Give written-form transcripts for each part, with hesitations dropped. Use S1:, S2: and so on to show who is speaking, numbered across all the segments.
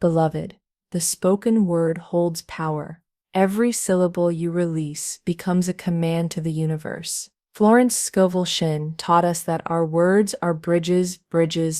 S1: Beloved, the spoken word holds power. Every syllable you release becomes a command to the universe. Florence Scovel Shinn taught us that our words are bridges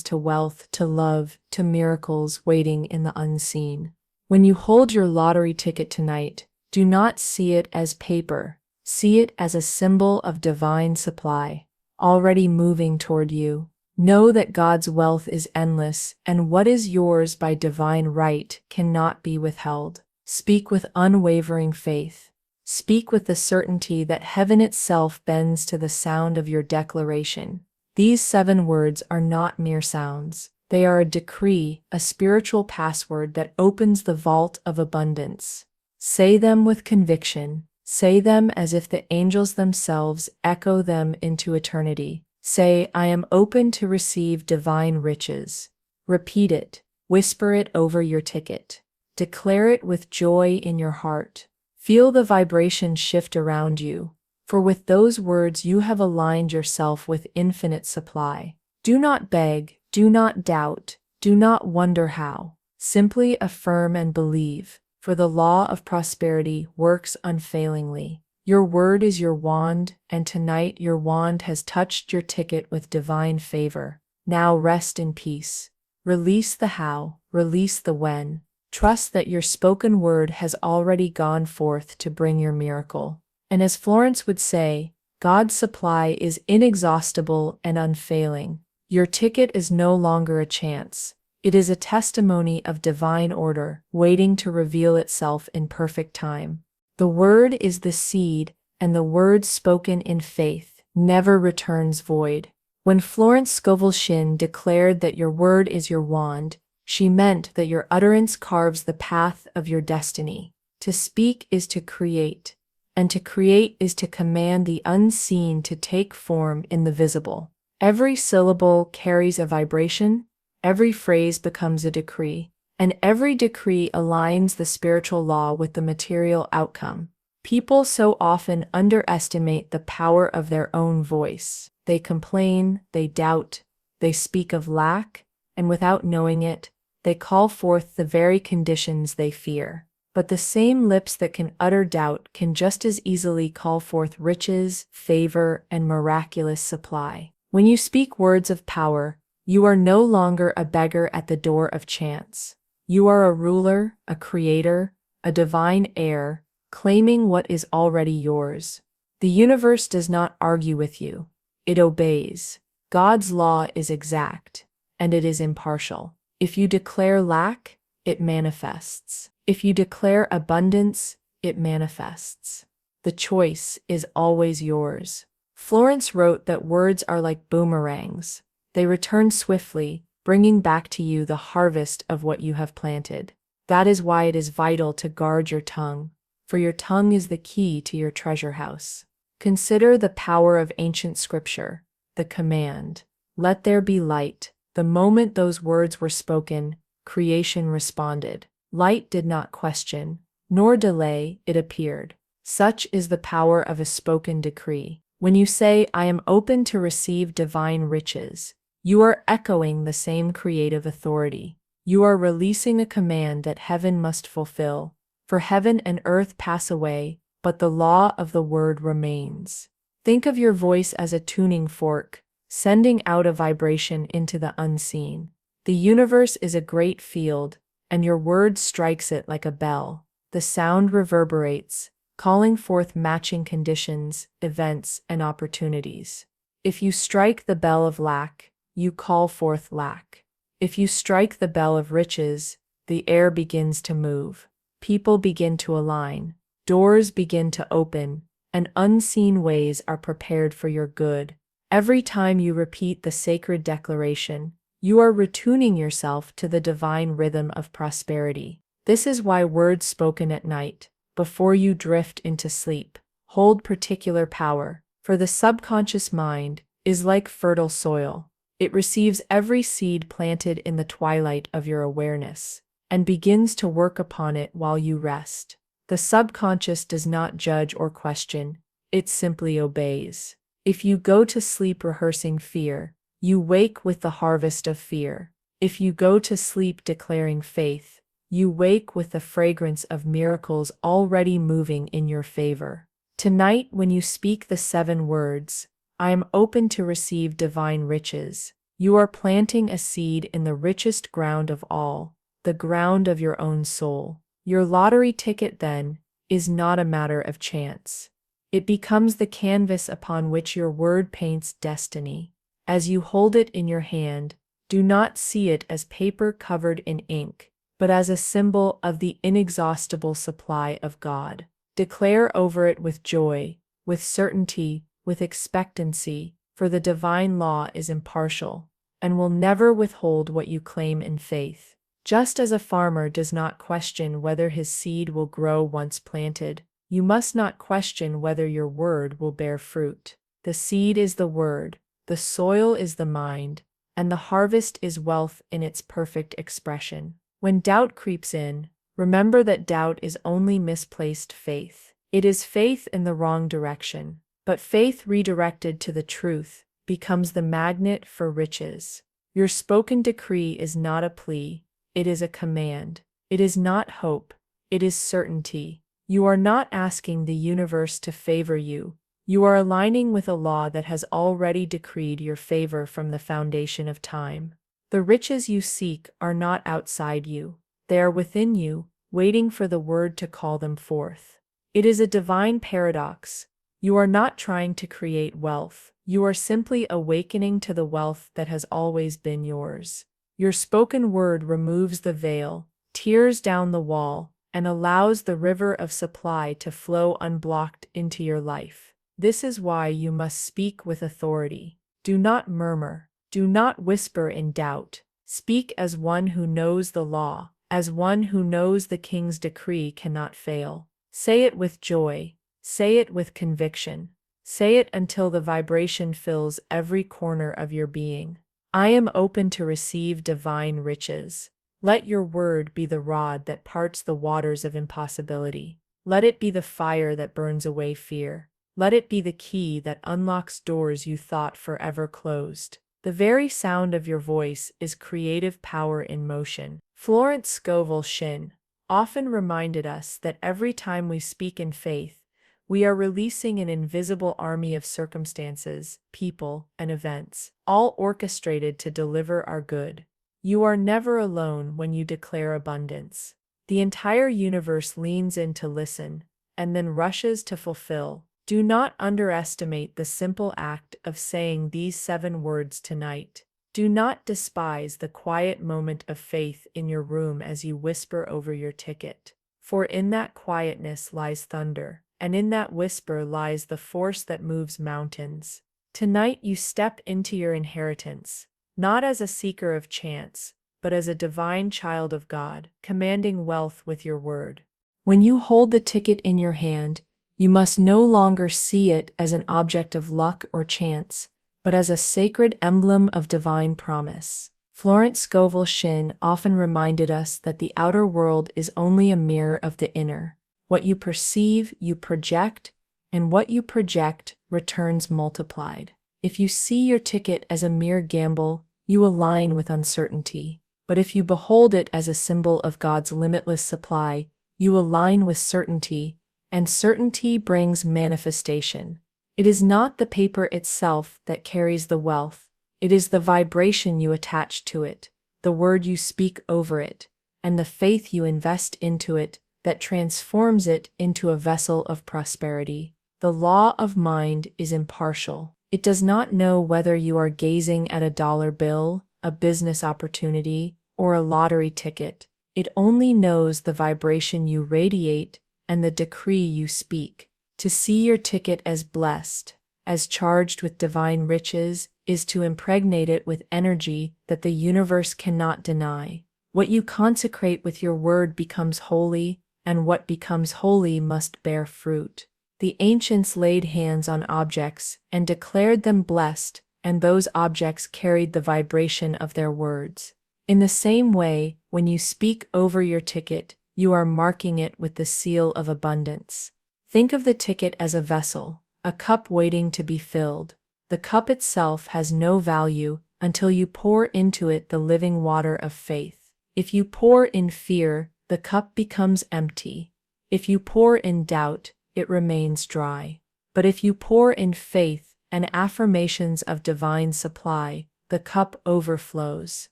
S1: to wealth, to love, to miracles waiting in the unseen. When you hold your lottery ticket tonight, do not see it as paper. See it as a symbol of divine supply, already moving toward you. Know that God's wealth is endless, and what is yours by divine right cannot be withheld. Speak with unwavering faith. Speak with the certainty that heaven itself bends to the sound of your declaration. These 7 words are not mere sounds. They are a decree, a spiritual password that opens the vault of abundance. Say them with conviction. Say them as if the angels themselves echo them into eternity. Say, I am open to receive divine riches. Repeat it. Whisper it over your ticket. Declare it with joy in your heart. Feel the vibration shift around you, for with those words you have aligned yourself with infinite supply. Do not beg, do not doubt, do not wonder how. Simply affirm and believe, for the law of prosperity works unfailingly. Your word is your wand, and tonight your wand has touched your ticket with divine favor. Now rest in peace. Release the how, release the when. Trust that your spoken word has already gone forth to bring your miracle. And as Florence would say, God's supply is inexhaustible and unfailing. Your ticket is no longer a chance. It is a testimony of divine order, waiting to reveal itself in perfect time. The word is the seed, and the word spoken in faith never returns void. When Florence Scovel Shinn declared that your word is your wand, she meant that your utterance carves the path of your destiny. To speak is to create, and to create is to command the unseen to take form in the visible. Every syllable carries a vibration, every phrase becomes a decree, and every decree aligns the spiritual law with the material outcome. People so often underestimate the power of their own voice. They complain, they doubt, they speak of lack, and without knowing it, they call forth the very conditions they fear. But the same lips that can utter doubt can just as easily call forth riches, favor, and miraculous supply. When you speak words of power, you are no longer a beggar at the door of chance. You are a ruler, a creator, a divine heir, claiming what is already yours. The universe does not argue with you. It obeys. God's law is exact, and it is impartial. If you declare lack, it manifests. If you declare abundance, it manifests. The choice is always yours. Florence wrote that words are like boomerangs. They return swiftly, bringing back to you the harvest of what you have planted. That is why it is vital to guard your tongue, for your tongue is the key to your treasure house. Consider the power of ancient scripture, the command, "Let there be light." The moment those words were spoken, creation responded. Light did not question, nor delay, it appeared. Such is the power of a spoken decree. When you say, I am open to receive divine riches, you are echoing the same creative authority. You are releasing a command that heaven must fulfill. For heaven and earth pass away, but the law of the word remains. Think of your voice as a tuning fork, sending out a vibration into the unseen. The universe is a great field, and your word strikes it like a bell. The sound reverberates, calling forth matching conditions, events, and opportunities. If you strike the bell of lack, you call forth lack. If you strike the bell of riches, the air begins to move. People begin to align. Doors begin to open, and unseen ways are prepared for your good. Every time you repeat the sacred declaration, you are retuning yourself to the divine rhythm of prosperity. This is why words spoken at night, before you drift into sleep, hold particular power, for the subconscious mind is like fertile soil. It receives every seed planted in the twilight of your awareness, and begins to work upon it while you rest. The subconscious does not judge or question, it simply obeys. If you go to sleep rehearsing fear, you wake with the harvest of fear. If you go to sleep declaring faith, You wake with the fragrance of miracles already moving in your favor. Tonight, when you speak the 7 words, I am open to receive divine riches. You are planting a seed in the richest ground of all, the ground of your own soul. Your lottery ticket, then, is not a matter of chance. It becomes the canvas upon which your word paints destiny. As you hold it in your hand, do not see it as paper covered in ink, but as a symbol of the inexhaustible supply of God. Declare over it with joy, with certainty, with expectancy, for the divine law is impartial, and will never withhold what you claim in faith. Just as a farmer does not question whether his seed will grow once planted, you must not question whether your word will bear fruit. The seed is the word, the soil is the mind, and the harvest is wealth in its perfect expression. When doubt creeps in, remember that doubt is only misplaced faith. It is faith in the wrong direction, but faith redirected to the truth becomes the magnet for riches. Your spoken decree is not a plea, it is a command. It is not hope, it is certainty. You are not asking the universe to favor you. You are aligning with a law that has already decreed your favor from the foundation of time. The riches you seek are not outside you. They are within you, waiting for the word to call them forth. It is a divine paradox. You are not trying to create wealth. You are simply awakening to the wealth that has always been yours. Your spoken word removes the veil, tears down the wall, and allows the river of supply to flow unblocked into your life. This is why you must speak with authority. Do not murmur. Do not whisper in doubt. Speak as one who knows the law, as one who knows the king's decree cannot fail. Say it with joy. Say it with conviction. Say it until the vibration fills every corner of your being. I am open to receive divine riches. Let your word be the rod that parts the waters of impossibility. Let it be the fire that burns away fear. Let it be the key that unlocks doors you thought forever closed. The very sound of your voice is creative power in motion. Florence Scovel Shinn often reminded us that every time we speak in faith, we are releasing an invisible army of circumstances, people, and events, all orchestrated to deliver our good. You are never alone when you declare abundance. The entire universe leans in to listen, and then rushes to fulfill. Do not underestimate the simple act of saying these 7 words tonight. Do not despise the quiet moment of faith in your room as you whisper over your ticket. For in that quietness lies thunder, and in that whisper lies the force that moves mountains. Tonight you step into your inheritance, not as a seeker of chance, but as a divine child of God, commanding wealth with your word. When you hold the ticket in your hand, you must no longer see it as an object of luck or chance, but as a sacred emblem of divine promise. Florence Scovel Shinn often reminded us that the outer world is only a mirror of the inner. What you perceive, you project, and what you project returns multiplied. If you see your ticket as a mere gamble, you align with uncertainty. But if you behold it as a symbol of God's limitless supply, you align with certainty, and certainty brings manifestation. It is not the paper itself that carries the wealth. It is the vibration you attach to it, the word you speak over it, and the faith you invest into it that transforms it into a vessel of prosperity. The law of mind is impartial. It does not know whether you are gazing at a dollar bill, a business opportunity, or a lottery ticket. It only knows the vibration you radiate and the decree you speak. To see your ticket as blessed, as charged with divine riches, is to impregnate it with energy that the universe cannot deny. What you consecrate with your word becomes holy, and what becomes holy must bear fruit. The ancients laid hands on objects and declared them blessed, and those objects carried the vibration of their words. In the same way, when you speak over your ticket, you are marking it with the seal of abundance. Think of the ticket as a vessel, a cup waiting to be filled. The cup itself has no value until you pour into it the living water of faith. If you pour in fear, the cup becomes empty. If you pour in doubt, it remains dry. But if you pour in faith and affirmations of divine supply, the cup overflows.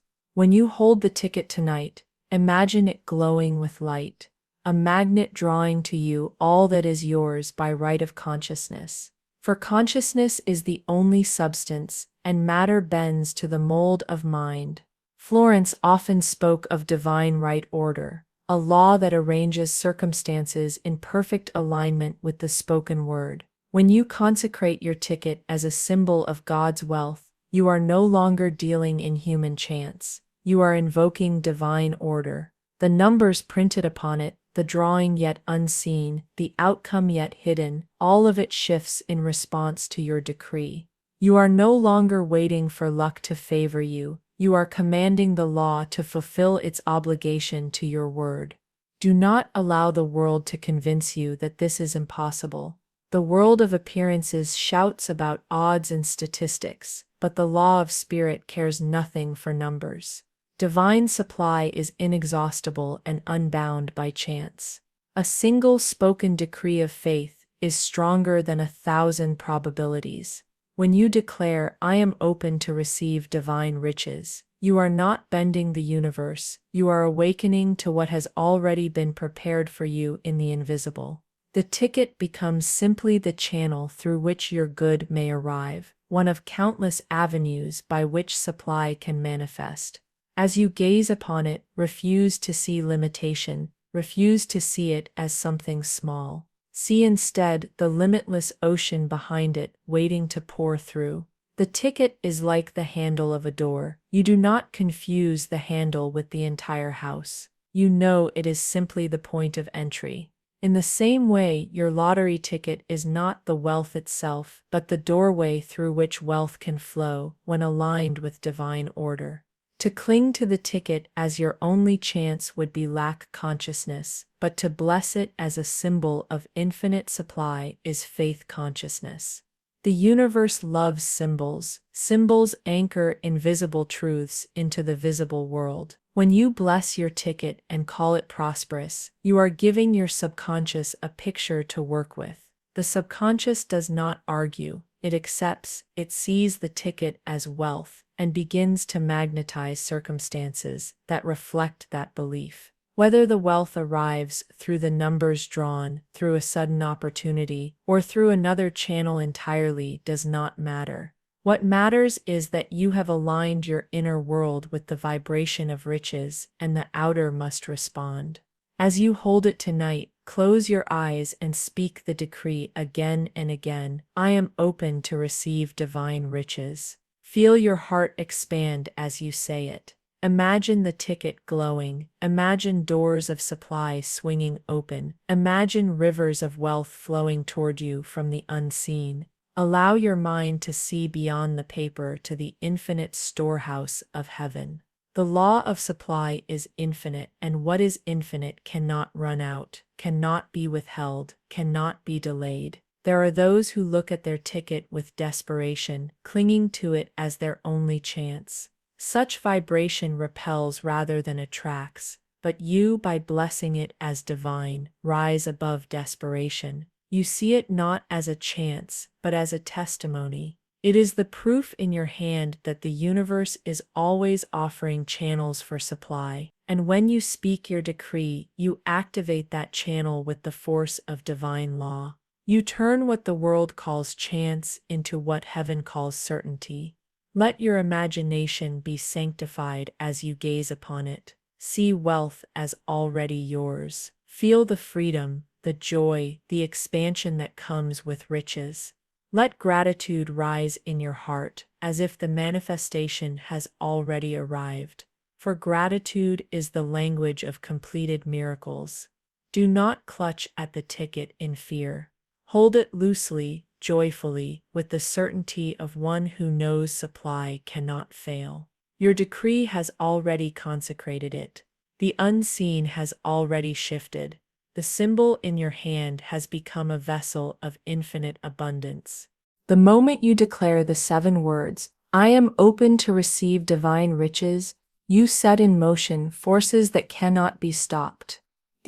S1: When you hold the ticket tonight, imagine it glowing with light, a magnet drawing to you all that is yours by right of consciousness. For consciousness is the only substance, and matter bends to the mold of mind. Florence often spoke of divine right order, a law that arranges circumstances in perfect alignment with the spoken word. When you consecrate your ticket as a symbol of God's wealth, you are no longer dealing in human chance. You are invoking divine order. The numbers printed upon it, the drawing yet unseen, the outcome yet hidden, all of it shifts in response to your decree. You are no longer waiting for luck to favor you. You are commanding the law to fulfill its obligation to your word. Do not allow the world to convince you that this is impossible. The world of appearances shouts about odds and statistics, but the law of spirit cares nothing for numbers. Divine supply is inexhaustible and unbound by chance. A single spoken decree of faith is stronger than 1,000 probabilities. When you declare, "I am open to receive divine riches," you are not bending the universe, you are awakening to what has already been prepared for you in the invisible. The ticket becomes simply the channel through which your good may arrive, one of countless avenues by which supply can manifest. As you gaze upon it, refuse to see limitation, refuse to see it as something small. See instead the limitless ocean behind it, waiting to pour through. The ticket is like the handle of a door. You do not confuse the handle with the entire house. You know it is simply the point of entry. In the same way, your lottery ticket is not the wealth itself, but the doorway through which wealth can flow when aligned with divine order. To cling to the ticket as your only chance would be lack consciousness, but to bless it as a symbol of infinite supply is faith consciousness. The universe loves symbols. Symbols anchor invisible truths into the visible world. When you bless your ticket and call it prosperous, you are giving your subconscious a picture to work with. The subconscious does not argue, it accepts, it sees the ticket as wealth, and begins to magnetize circumstances that reflect that belief. Whether the wealth arrives through the numbers drawn, through a sudden opportunity, or through another channel entirely does not matter. What matters is that you have aligned your inner world with the vibration of riches, and the outer must respond. As you hold it tonight, close your eyes and speak the decree again and again. I am open to receive divine riches. Feel your heart expand as you say it. Imagine the ticket glowing. Imagine doors of supply swinging open. Imagine rivers of wealth flowing toward you from the unseen. Allow your mind to see beyond the paper to the infinite storehouse of heaven. The law of supply is infinite, and what is infinite cannot run out, cannot be withheld, cannot be delayed. There are those who look at their ticket with desperation, clinging to it as their only chance. Such vibration repels rather than attracts, but you, by blessing it as divine, rise above desperation. You see it not as a chance, but as a testimony. It is the proof in your hand that the universe is always offering channels for supply, and when you speak your decree, you activate that channel with the force of divine law. You turn what the world calls chance into what heaven calls certainty. Let your imagination be sanctified as you gaze upon it. See wealth as already yours. Feel the freedom, the joy, the expansion that comes with riches. Let gratitude rise in your heart, as if the manifestation has already arrived. For gratitude is the language of completed miracles. Do not clutch at the ticket in fear. Hold it loosely, joyfully, with the certainty of one who knows supply cannot fail. Your decree has already consecrated it. The unseen has already shifted. The symbol in your hand has become a vessel of infinite abundance. The moment you declare the 7 words, "I am open to receive divine riches," you set in motion forces that cannot be stopped.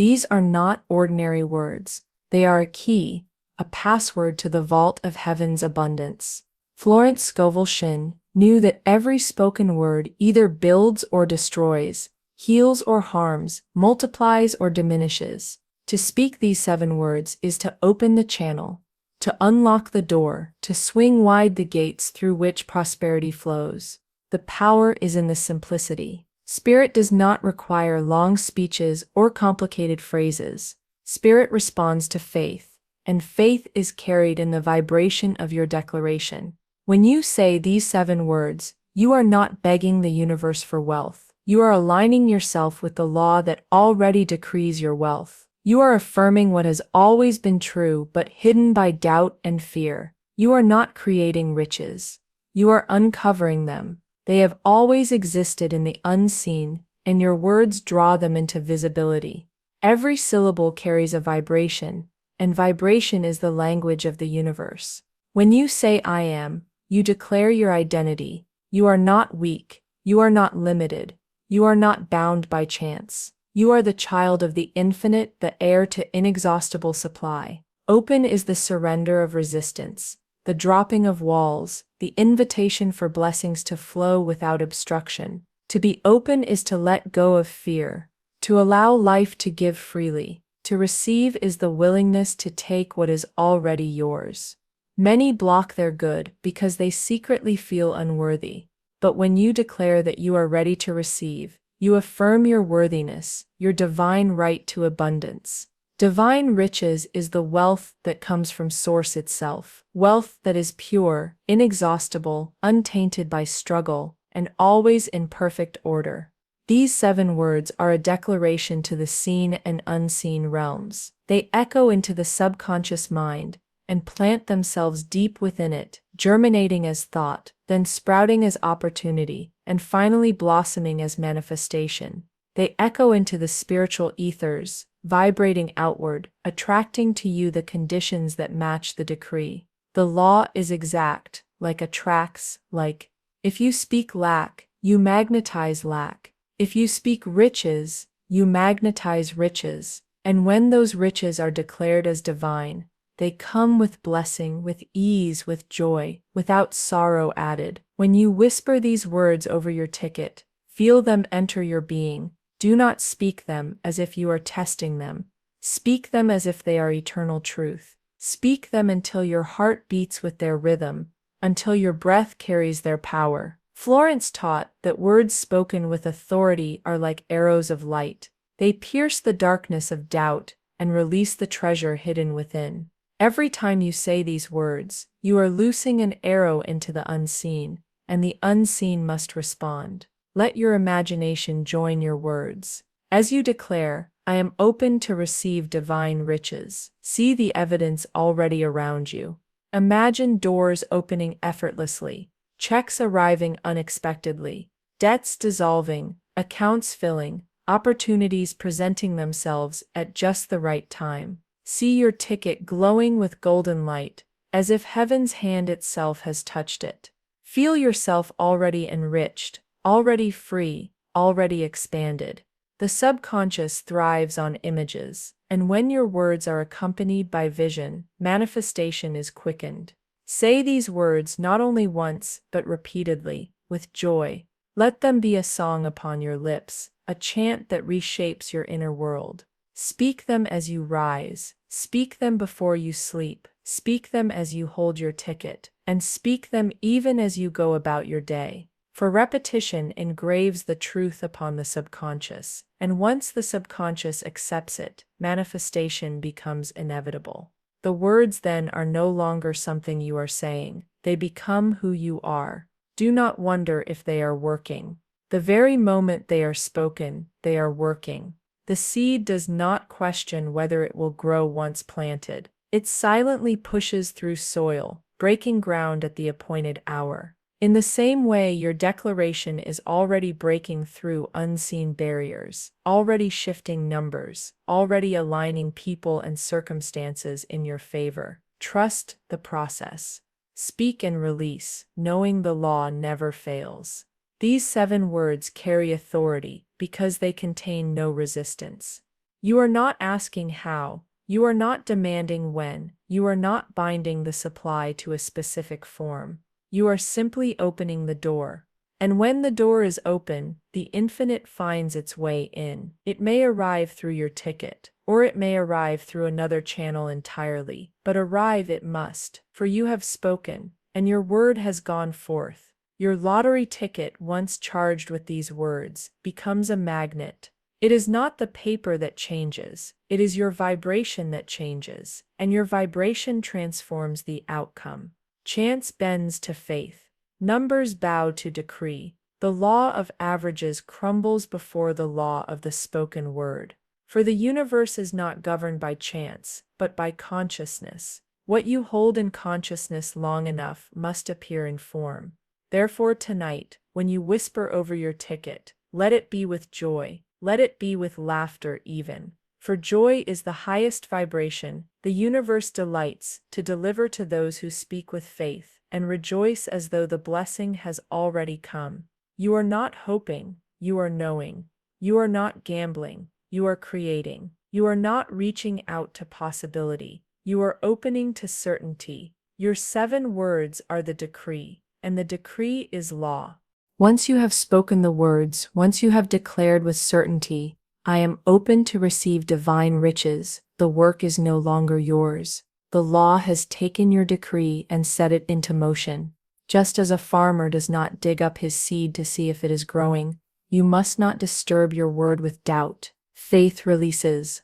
S1: These are not ordinary words. They are a key, a password to the vault of heaven's abundance. Florence Scovel Shinn knew that every spoken word either builds or destroys, heals or harms, multiplies or diminishes. To speak these 7 words is to open the channel, to unlock the door, to swing wide the gates through which prosperity flows. The power is in the simplicity. Spirit does not require long speeches or complicated phrases. Spirit responds to faith, and faith is carried in the vibration of your declaration. When you say these 7 words, you are not begging the universe for wealth. You are aligning yourself with the law that already decrees your wealth. You are affirming what has always been true but hidden by doubt and fear. You are not creating riches. You are uncovering them. They have always existed in the unseen, and your words draw them into visibility. Every syllable carries a vibration, and vibration is the language of the universe. When you say I am, you declare your identity. You are not weak. You are not limited. You are not bound by chance. You are the child of the infinite, the heir to inexhaustible supply. Open is the surrender of resistance, the dropping of walls, the invitation for blessings to flow without obstruction. To be open is to let go of fear, to allow life to give freely. To receive is the willingness to take what is already yours. Many block their good because they secretly feel unworthy. But when you declare that you are ready to receive, you affirm your worthiness, your divine right to abundance. Divine riches is the wealth that comes from Source itself, wealth that is pure, inexhaustible, untainted by struggle, and always in perfect order. These 7 words are a declaration to the seen and unseen realms. They echo into the subconscious mind and plant themselves deep within it, germinating as thought, then sprouting as opportunity, and finally blossoming as manifestation. They echo into the spiritual ethers, vibrating outward, attracting to you the conditions that match the decree. The law is exact, like attracts, like, if you speak lack, you magnetize lack. If you speak riches, you magnetize riches. And when those riches are declared as divine, they come with blessing, with ease, with joy, without sorrow added. When you whisper these words over your ticket, feel them enter your being. Do not speak them as if you are testing them. Speak them as if they are eternal truth. Speak them until your heart beats with their rhythm, until your breath carries their power. Florence taught that words spoken with authority are like arrows of light. They pierce the darkness of doubt and release the treasure hidden within. Every time you say these words, you are loosing an arrow into the unseen, and the unseen must respond. Let your imagination join your words. As you declare, I am open to receive divine riches. See the evidence already around you. Imagine doors opening effortlessly, checks arriving unexpectedly, debts dissolving, accounts filling, opportunities presenting themselves at just the right time. See your ticket glowing with golden light, as if heaven's hand itself has touched it. Feel yourself already enriched, already free, already expanded. The subconscious thrives on images, and when your words are accompanied by vision, manifestation is quickened. Say these words not only once, but repeatedly, with joy. Let them be a song upon your lips, a chant that reshapes your inner world. Speak them as you rise, speak them before you sleep, speak them as you hold your ticket, and speak them even as you go about your day. For repetition engraves the truth upon the subconscious, and once the subconscious accepts it, manifestation becomes inevitable. The words then are no longer something you are saying, they become who you are. Do not wonder if they are working. The very moment they are spoken, they are working. The seed does not question whether it will grow once planted. It silently pushes through soil, breaking ground at the appointed hour. In the same way, your declaration is already breaking through unseen barriers, already shifting numbers, already aligning people and circumstances in your favor. Trust the process. Speak and release, knowing the law never fails. These 7 words carry authority because they contain no resistance. You are not asking how. You are not demanding when. You are not binding the supply to a specific form. You are simply opening the door. And when the door is open, the infinite finds its way in. It may arrive through your ticket, or it may arrive through another channel entirely, but arrive it must, for you have spoken, and your word has gone forth. Your lottery ticket, once charged with these words, becomes a magnet. It is not the paper that changes, it is your vibration that changes, and your vibration transforms the outcome. Chance bends to faith. Numbers bow to decree. The law of averages crumbles before the law of the spoken word. For the universe is not governed by chance, but by consciousness. What you hold in consciousness long enough must appear in form. Therefore tonight, when you whisper over your ticket, let it be with joy, let it be with laughter even. For joy is the highest vibration the universe delights to deliver to those who speak with faith, and rejoice as though the blessing has already come. You are not hoping, you are knowing. You are not gambling, you are creating. You are not reaching out to possibility, you are opening to certainty. Your 7 words are the decree, and the decree is law. Once you have spoken the words, once you have declared with certainty, I am open to receive divine riches, the work is no longer yours. The law has taken your decree and set it into motion. Just as a farmer does not dig up his seed to see if it is growing, you must not disturb your word with doubt. Faith releases.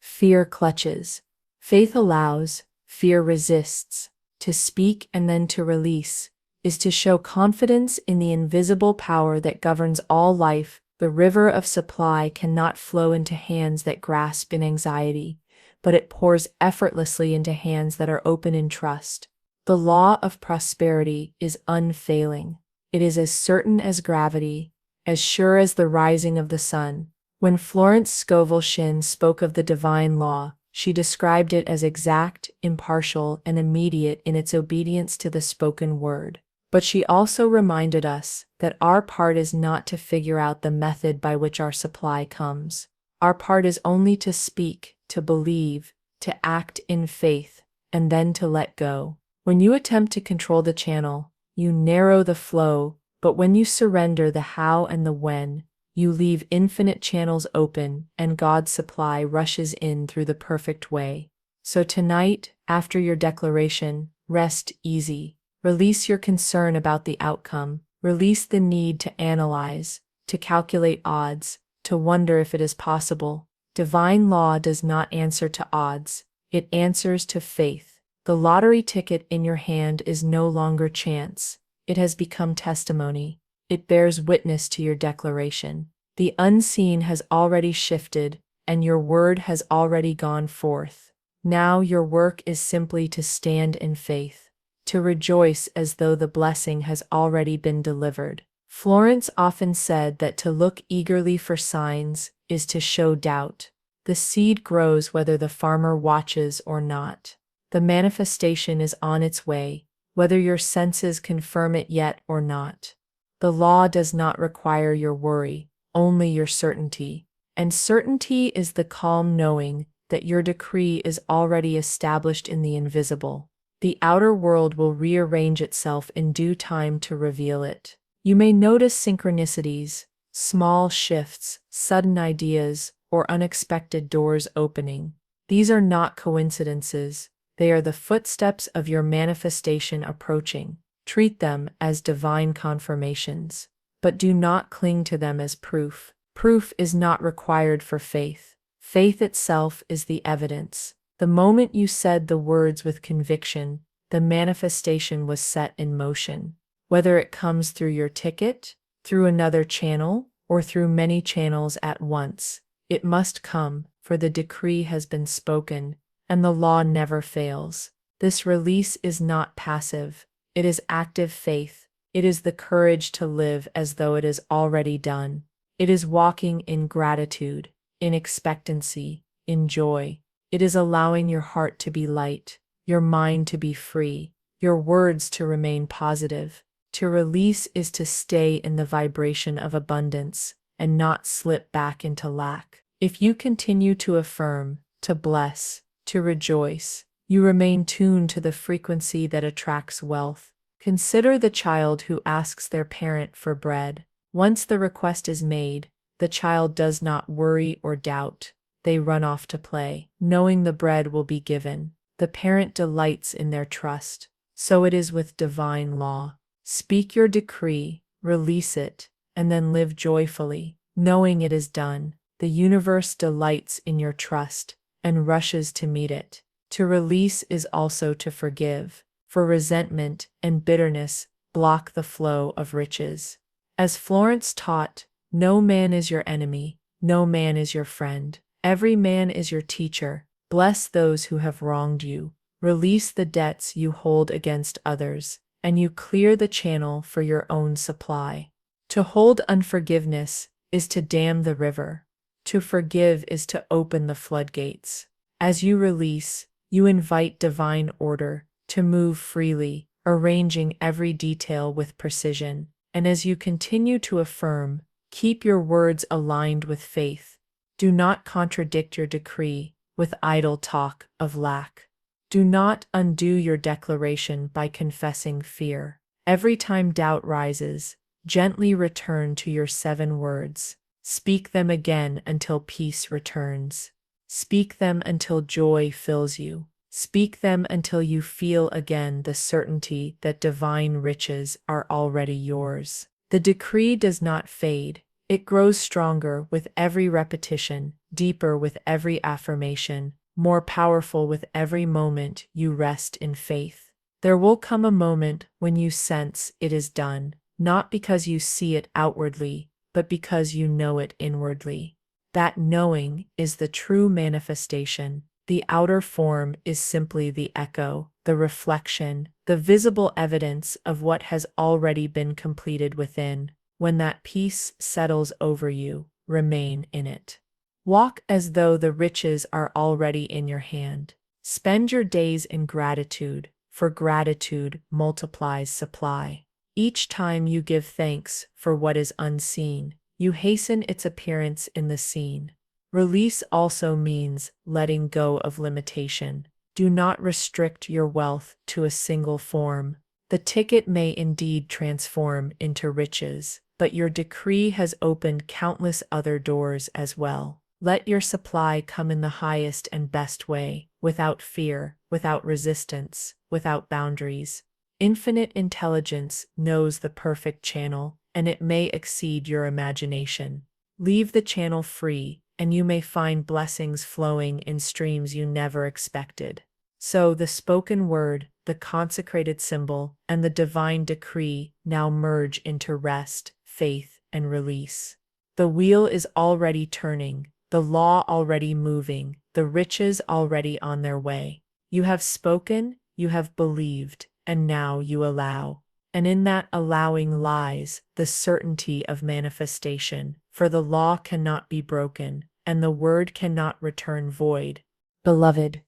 S1: Fear clutches. Faith allows. Fear resists. To speak and then to release is to show confidence in the invisible power that governs all life. The river of supply cannot flow into hands that grasp in anxiety, but it pours effortlessly into hands that are open in trust. The law of prosperity is unfailing. It is as certain as gravity, as sure as the rising of the sun. When Florence Scovel Shinn spoke of the divine law, she described it as exact, impartial, and immediate in its obedience to the spoken word. But she also reminded us that our part is not to figure out the method by which our supply comes. Our part is only to speak, to believe, to act in faith, and then to let go. When you attempt to control the channel, you narrow the flow, but when you surrender the how and the when, you leave infinite channels open and God's supply rushes in through the perfect way. So tonight, after your declaration, rest easy. Release your concern about the outcome. Release the need to analyze, to calculate odds, to wonder if it is possible. Divine law does not answer to odds. It answers to faith. The lottery ticket in your hand is no longer chance. It has become testimony. It bears witness to your declaration. The unseen has already shifted, and your word has already gone forth. Now your work is simply to stand in faith, to rejoice as though the blessing has already been delivered. Florence often said that to look eagerly for signs is to show doubt. The seed grows whether the farmer watches or not. The manifestation is on its way, whether your senses confirm it yet or not. The law does not require your worry, only your certainty. And certainty is the calm knowing that your decree is already established in the invisible. The outer world will rearrange itself in due time to reveal it. You may notice synchronicities, small shifts, sudden ideas, or unexpected doors opening. These are not coincidences. They are the footsteps of your manifestation approaching. Treat them as divine confirmations, but do not cling to them as proof. Proof is not required for faith. Faith itself is the evidence. The moment you said the words with conviction, the manifestation was set in motion. Whether it comes through your ticket, through another channel, or through many channels at once, it must come, for the decree has been spoken, and the law never fails. This release is not passive. It is active faith. It is the courage to live as though it is already done. It is walking in gratitude, in expectancy, in joy. It is allowing your heart to be light, your mind to be free, your words to remain positive. To release is to stay in the vibration of abundance and not slip back into lack. If you continue to affirm, to bless, to rejoice, you remain tuned to the frequency that attracts wealth. Consider the child who asks their parent for bread. Once the request is made, the child does not worry or doubt. They run off to play, knowing the bread will be given. The parent delights in their trust. So it is with divine law. Speak your decree, release it, and then live joyfully, knowing it is done. The universe delights in your trust and rushes to meet it. To release is also to forgive, for resentment and bitterness block the flow of riches. As Florence taught, no man is your enemy, no man is your friend. Every man is your teacher. Bless those who have wronged you. Release the debts you hold against others, and you clear the channel for your own supply. To hold unforgiveness is to dam the river. To forgive is to open the floodgates. As you release, you invite divine order to move freely, arranging every detail with precision. And as you continue to affirm, keep your words aligned with faith. Do not contradict your decree with idle talk of lack. Do not undo your declaration by confessing fear. Every time doubt rises, gently return to your 7 words. Speak them again until peace returns. Speak them until joy fills you. Speak them until you feel again the certainty that divine riches are already yours. The decree does not fade. It grows stronger with every repetition, deeper with every affirmation, more powerful with every moment you rest in faith. There will come a moment when you sense it is done, not because you see it outwardly, but because you know it inwardly. That knowing is the true manifestation. The outer form is simply the echo, the reflection, the visible evidence of what has already been completed within. When that peace settles over you, remain in it. Walk as though the riches are already in your hand. Spend your days in gratitude, for gratitude multiplies supply. Each time you give thanks for what is unseen, you hasten its appearance in the seen. Release also means letting go of limitation. Do not restrict your wealth to a single form. The ticket may indeed transform into riches, but your decree has opened countless other doors as well. Let your supply come in the highest and best way, without fear, without resistance, without boundaries. Infinite intelligence knows the perfect channel, and it may exceed your imagination. Leave the channel free, and you may find blessings flowing in streams you never expected. So the spoken word, the consecrated symbol, and the divine decree now merge into rest, faith, and release. The wheel is already turning, the law already moving, the riches already on their way. You have spoken, you have believed, and now you allow. And in that allowing lies the certainty of manifestation, for the law cannot be broken, and the word cannot return void. Beloved,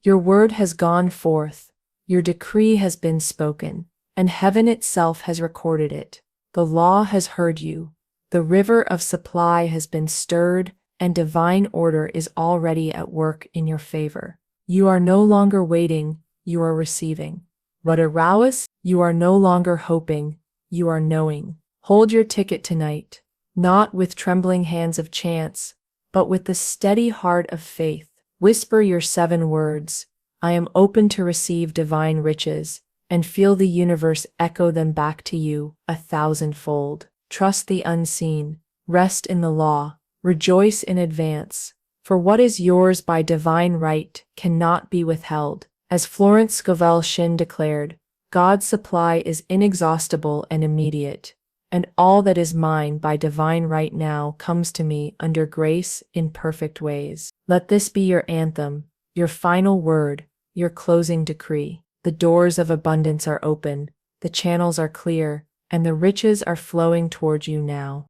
S1: your word has gone forth, your decree has been spoken, and heaven itself has recorded it. The law has heard you, the river of supply has been stirred, and divine order is already at work in your favor. You are no longer waiting, you are receiving. What arouse? You are no longer hoping, you are knowing. Hold your ticket tonight, not with trembling hands of chance, but with the steady heart of faith. Whisper your 7 words, I am open to receive divine riches, and feel the universe echo them back to you 1,000-fold. Trust the unseen, rest in the law, rejoice in advance, for what is yours by divine right cannot be withheld. As Florence Scovel Shinn declared, God's supply is inexhaustible and immediate, and all that is mine by divine right now comes to me under grace in perfect ways. Let this be your anthem, your final word, your closing decree. The doors of abundance are open, the channels are clear, and the riches are flowing toward you now.